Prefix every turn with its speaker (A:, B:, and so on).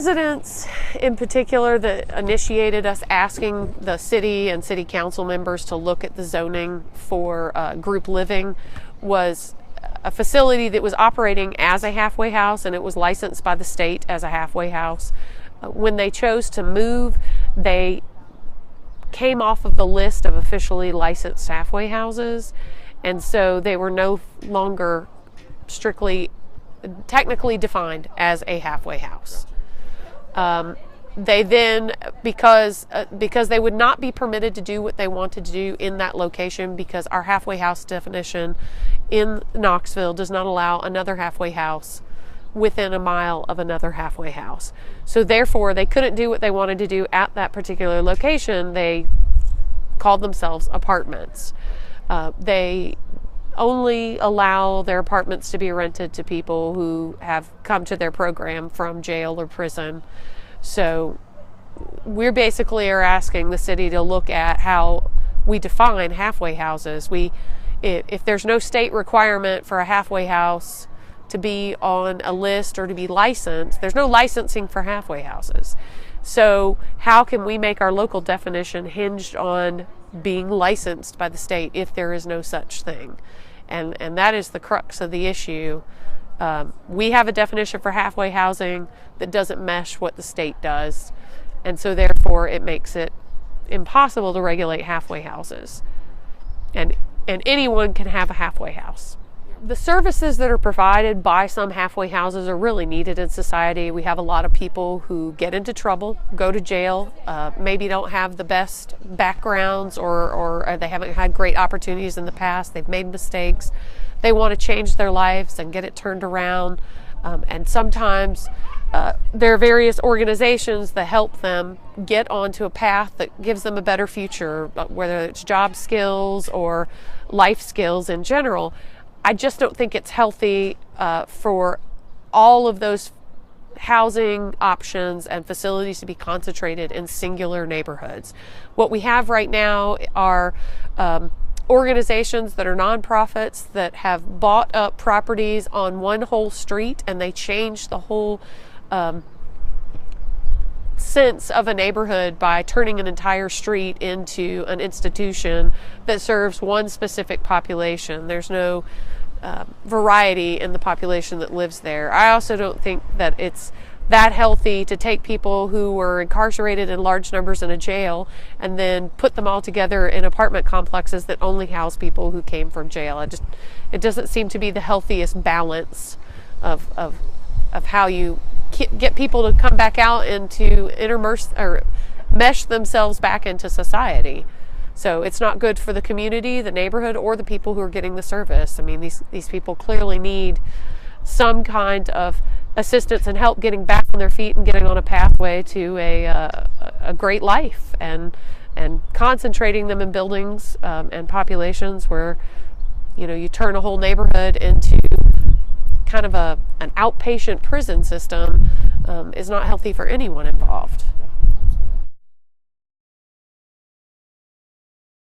A: Residents in particular that initiated us asking the city and city council members to look at the zoning for group living was a facility that was operating as a halfway house, and it was licensed by the state as a halfway house. When they chose to move, they came off of the list of officially licensed halfway houses, and so they were no longer strictly technically defined as a halfway house. They then, because they would not be permitted to do what they wanted to do in that location, because our halfway house definition in Knoxville does not allow another halfway house within a mile of another halfway house. So therefore, they couldn't do what they wanted to do at that particular location. They called themselves apartments. They only allow their apartments to be rented to people who have come to their program from jail or prison. So we basically are asking the city to look at how we define halfway houses. If there's no state requirement for a halfway house to be on a list or to be licensed, there's no licensing for halfway houses. So how can we make our local definition hinged on being licensed by the state if there is no such thing? And that is the crux of the issue. We have a definition for halfway housing that doesn't mesh what the state does, and so therefore it makes it impossible to regulate halfway houses. And anyone can have a halfway house. The services that are provided by some halfway houses are really needed in society. We have a lot of people who get into trouble, go to jail, maybe don't have the best backgrounds or they haven't had great opportunities in the past. They've made mistakes. They want to change their lives and get it turned around. And sometimes there are various organizations that help them get onto a path that gives them a better future, whether it's job skills or life skills in general. I just don't think it's healthy for all of those housing options and facilities to be concentrated in singular neighborhoods. What we have right now are organizations that are nonprofits that have bought up properties on one whole street, and they change the whole sense of a neighborhood by turning an entire street into an institution that serves one specific population. There's no variety in the population that lives there. I also don't think that it's that healthy to take people who were incarcerated in large numbers in a jail and then put them all together in apartment complexes that only house people who came from jail. It doesn't seem to be the healthiest balance of how you get people to come back out and to mesh themselves back into society. So it's not good for the community, the neighborhood, or the people who are getting the service. I mean, these people clearly need some kind of assistance and help getting back on their feet and getting on a pathway to a great life, and concentrating them in buildings and populations where you turn a whole neighborhood into kind of an outpatient prison system is not healthy for anyone involved.